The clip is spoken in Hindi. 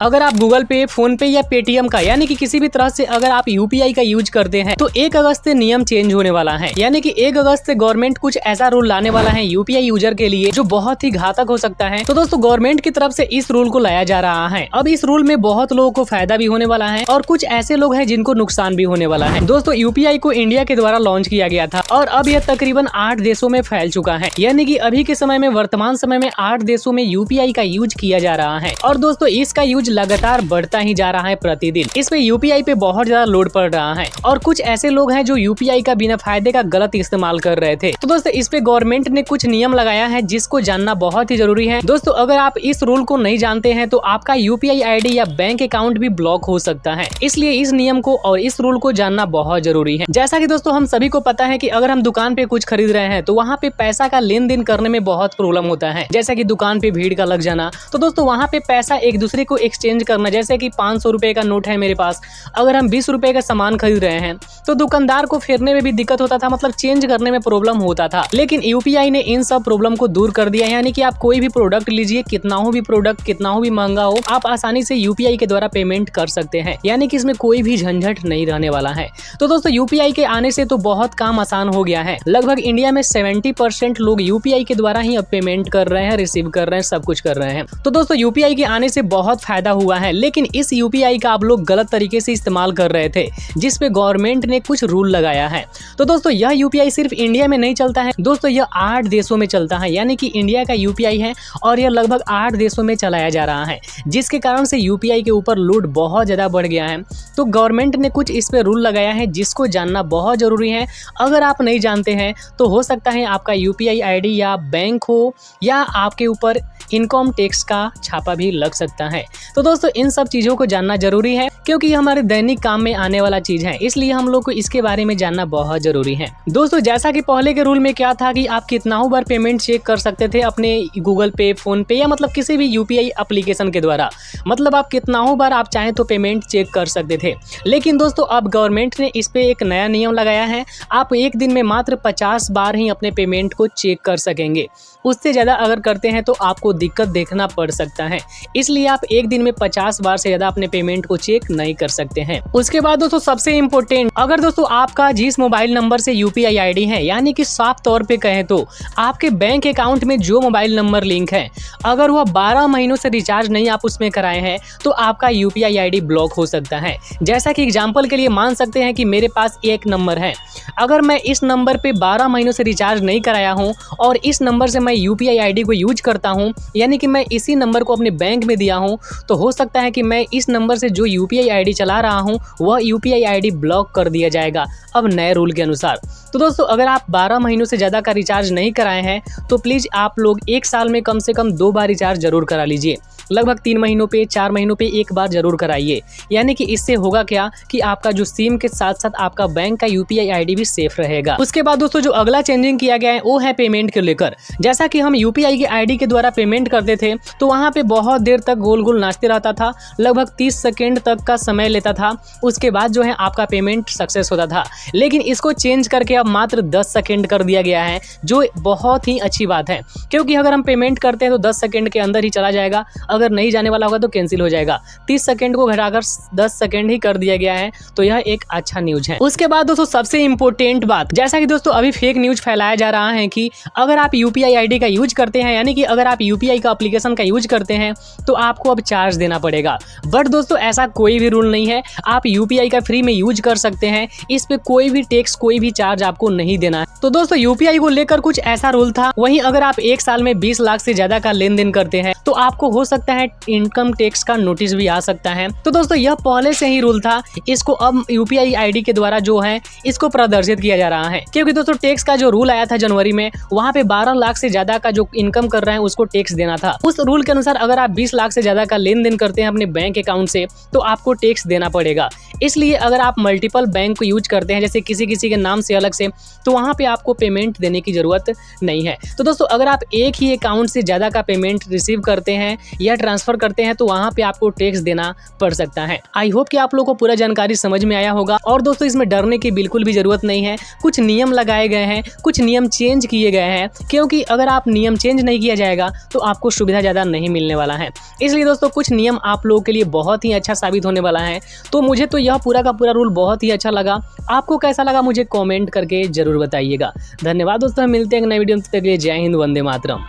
अगर आप गूगल पे, फोन पे या पेटीएम का यानी कि किसी भी तरह से अगर आप यूपीआई का यूज करते हैं तो 1 अगस्त से नियम चेंज होने वाला है। यानी कि 1 अगस्त से गवर्नमेंट कुछ ऐसा रूल लाने वाला है यूपीआई यूजर के लिए जो बहुत ही घातक हो सकता है। तो दोस्तों गवर्नमेंट की तरफ से इस रूल को लाया जा रहा है। अब इस रूल में बहुत लोगों को फायदा भी होने वाला है और कुछ ऐसे लोग हैं जिनको नुकसान भी होने वाला है। दोस्तों यूपीआई को इंडिया के द्वारा लॉन्च किया गया था और अब यह तकरीबन 8 देशों में फैल चुका है। यानी कि अभी के समय में वर्तमान समय में 8 देशों में यूपीआई का यूज किया जा रहा है और दोस्तों इसका यूज लगातार बढ़ता ही जा रहा है प्रतिदिन। इस पे यूपीआई पे बहुत ज्यादा लोड पड़ रहा है और कुछ ऐसे लोग हैं जो यूपीआई का बिना फायदे का गलत इस्तेमाल कर रहे थे। तो दोस्तों इस पे गवर्नमेंट ने कुछ नियम लगाया है जिसको जानना बहुत ही जरूरी है। दोस्तों अगर आप इस रूल को नहीं जानते हैं तो आपका यूपीआई आईडी या बैंक अकाउंट भी ब्लॉक हो सकता है। इसलिए इस नियम को और इस रूल को जानना बहुत जरूरी है। जैसा कि दोस्तों हम सभी को पता है कि अगर हम दुकान पे कुछ खरीद रहे हैं तो वहाँ पे पैसा का लेन देन करने में बहुत प्रॉब्लम होता है। जैसा कि दुकान पे भीड़ का लग जाना। तो दोस्तों वहाँ पे पैसा एक दूसरे को एक्सचेंज करना, जैसे कि 500 रुपए का नोट है मेरे पास, अगर हम 20 रुपए का सामान खरीद रहे हैं तो दुकानदार को फेरने में भी दिक्कत होता था, मतलब चेंज करने में प्रॉब्लम होता था। लेकिन यूपीआई ने इन सब प्रॉब्लम को दूर कर दिया। यानी कि आप कोई भी प्रोडक्ट लीजिए, कितना हो भी प्रोडक्ट, कितना हो भी महंगा हो, आप आसानी से यूपीआई के द्वारा पेमेंट कर सकते हैं। यानी कि इसमें कोई भी झंझट नहीं रहने वाला है। तो दोस्तों यूपीआई के आने से तो बहुत काम आसान हो गया है। लगभग इंडिया में 70% लोग यूपीआई के द्वारा ही अब पेमेंट कर रहे हैं, रिसीव कर रहे हैं, सब कुछ कर रहे हैं। तो दोस्तों यूपीआई के आने से बहुत फायदा हुआ है, लेकिन इस यूपीआई का आप लोग गलत तरीके से इस्तेमाल कर रहे थे जिस पे गवर्नमेंट ने कुछ रूल लगाया है। तो दोस्तों यह यूपीआई सिर्फ इंडिया में नहीं चलता है दोस्तों, यह 8 देशों में चलता है। यानी कि इंडिया का यूपीआई है और यह लगभग 8 देशों में चलाया जा रहा है, जिसके कारण से यूपीआई के ऊपर लोड बहुत ज्यादा बढ़ गया है। तो गवर्नमेंट ने कुछ इस पे रूल लगाया है जिसको जानना बहुत जरूरी है। अगर आप नहीं जानते हैं तो हो सकता है आपका यूपीआई आईडी या बैंक हो या आपके ऊपर इनकम टैक्स का छापा भी लग सकता है। तो दोस्तों इन सब चीजों को जानना जरूरी है क्योंकि ये हमारे दैनिक काम में आने वाला चीज है, इसलिए हम लोग को इसके बारे में जानना बहुत जरूरी है। दोस्तों जैसा कि पहले के रूल में क्या था कि आप कितना बार पेमेंट चेक कर सकते थे अपने गूगल पे, फोन पे या मतलब किसी भी यूपीआई एप्लीकेशन के द्वारा, मतलब आप कितना बार आप चाहें तो पेमेंट चेक कर सकते थे। लेकिन दोस्तों अब गवर्नमेंट ने इस पे एक नया नियम लगाया है, आप एक दिन में मात्र 50 बार ही अपने पेमेंट को चेक कर सकेंगे। उससे ज्यादा अगर करते हैं तो आपको दिक्कत देखना पड़ सकता है, इसलिए आप एक दिन में 50 बार से ज्यादा अपने पेमेंट को चेक नहीं कर सकते हैं। उसके बाद दोस्तों सबसे इम्पोर्टेंट, अगर दोस्तों आपका जिस मोबाइल नंबर से यूपीआई आईडी है, यानी कि साफ तौर पे कहें तो आपके बैंक अकाउंट में जो मोबाइल नंबर लिंक है, अगर वह 12 महीनों से रिचार्ज नहीं आप उसमें कराए हैं तो आपका यूपीआई आईडी ब्लॉक हो सकता है। जैसा कि एग्जाम्पल के लिए मान सकते हैं कि मेरे पास एक नंबर है, अगर मैं इस नंबर पे 12 महीनों से रिचार्ज नहीं कराया हूँ और इस नंबर से मैं यूपीआई आईडी को यूज करता हूँ, यानी कि मैं इसी नंबर को अपने बैंक में दिया हूँ, तो हो सकता है कि मैं इस नंबर से जो यूपीआई आईडी चला रहा हूँ वह यूपीआई आईडी ब्लॉक कर दिया जाएगा अब नए रूल के अनुसार। तो दोस्तों अगर आप 12 महीनों से ज़्यादा का रिचार्ज नहीं कराए हैं तो प्लीज़ आप लोग एक साल में कम से कम 2 बार रिचार्ज जरूर करा लीजिए। लगभग 3 महीनों पे, 4 महीनों पे एक बार जरूर कराइए। यानी कि इससे होगा क्या कि आपका जो सिम के साथ साथ आपका बैंक का यूपीआई आईडी भी सेफ रहेगा। उसके बाद दोस्तों जो अगला चेंजिंग किया गया है वो है पेमेंट को लेकर। जैसा कि हम यूपीआई के आईडी के द्वारा पेमेंट करते थे तो वहाँ पे बहुत देर तक गोल गोल नाचते रहता था, लगभग 30 सेकेंड तक का समय लेता था, उसके बाद जो है आपका पेमेंट सक्सेस होता था। लेकिन इसको चेंज करके अब मात्र 10 सेकेंड कर दिया गया है, जो बहुत ही अच्छी बात है क्योंकि अगर हम पेमेंट करते हैं तो 10 सेकेंड के अंदर ही चला जाएगा, अगर नहीं जाने वाला होगा तो कैंसिल हो जाएगा। 30 सेकंड को घटाकर 10 सेकंड ही कर दिया गया है, तो यह एक अच्छा न्यूज है। उसके बाद दोस्तों सबसे इंपॉर्टेंट बात, जैसा कि दोस्तों अभी फेक न्यूज फैलाया जा रहा है कि अगर आप यूपीआई आईडी का यूज करते हैं, यानी कि अगर आप यूपीआई का एप्लीकेशन का यूज करते हैं तो आपको अब चार्ज देना पड़ेगा। बट दोस्तों ऐसा कोई भी रूल नहीं है, आप यूपीआई का फ्री में यूज कर सकते हैं, इस पे कोई भी टैक्स, कोई भी चार्ज आपको नहीं देना है। तो दोस्तों यूपीआई को लेकर कुछ ऐसा रूल था। वहीं अगर आप एक साल में 20 लाख से ज्यादा का लेन देन करते हैं तो आपको हो सकता है इनकम टैक्स का नोटिस भी आ सकता है। तो दोस्तों यह पहले से ही रूल था, इसको अब यूपीआई आईडी के द्वारा जो है इसको प्रदर्शित किया जा रहा है क्योंकि दोस्तों टैक्स का जो रूल आया था जनवरी में, वहाँ पे 12 लाख से ज्यादा का जो इनकम कर रहे हैं उसको टैक्स देना था। उस रूल के अनुसार अगर आप 20 लाख से ज्यादा का लेन देन करते हैं अपने बैंक अकाउंट से तो आपको टैक्स देना पड़ेगा। इसलिए अगर आप मल्टीपल बैंक को यूज करते हैं, जैसे किसी किसी के नाम से अलग से, तो वहाँ पे आपको पेमेंट देने की ज़रूरत नहीं है। तो दोस्तों अगर आप एक ही अकाउंट से ज़्यादा का पेमेंट रिसीव करते हैं या ट्रांसफ़र करते हैं तो वहाँ पे आपको टैक्स देना पड़ सकता है। आई होप कि आप लोगों को पूरा जानकारी समझ में आया होगा। और दोस्तों इसमें डरने की बिल्कुल भी ज़रूरत नहीं है। कुछ नियम लगाए गए हैं, कुछ नियम चेंज किए गए हैं, क्योंकि अगर आप नियम चेंज नहीं किया जाएगा तो आपको सुविधा ज़्यादा नहीं मिलने वाला है। इसलिए दोस्तों कुछ नियम आप लोगों के लिए बहुत ही अच्छा साबित होने वाला है। तो मुझे तो यह पूरा का पूरा रूल बहुत ही अच्छा लगा। आपको कैसा लगा मुझे कमेंट करके जरूर बताइएगा। धन्यवाद दोस्तों, मिलते हैं एक नए वीडियो में। तब तक के लिए जय हिंद, वंदे मातरम।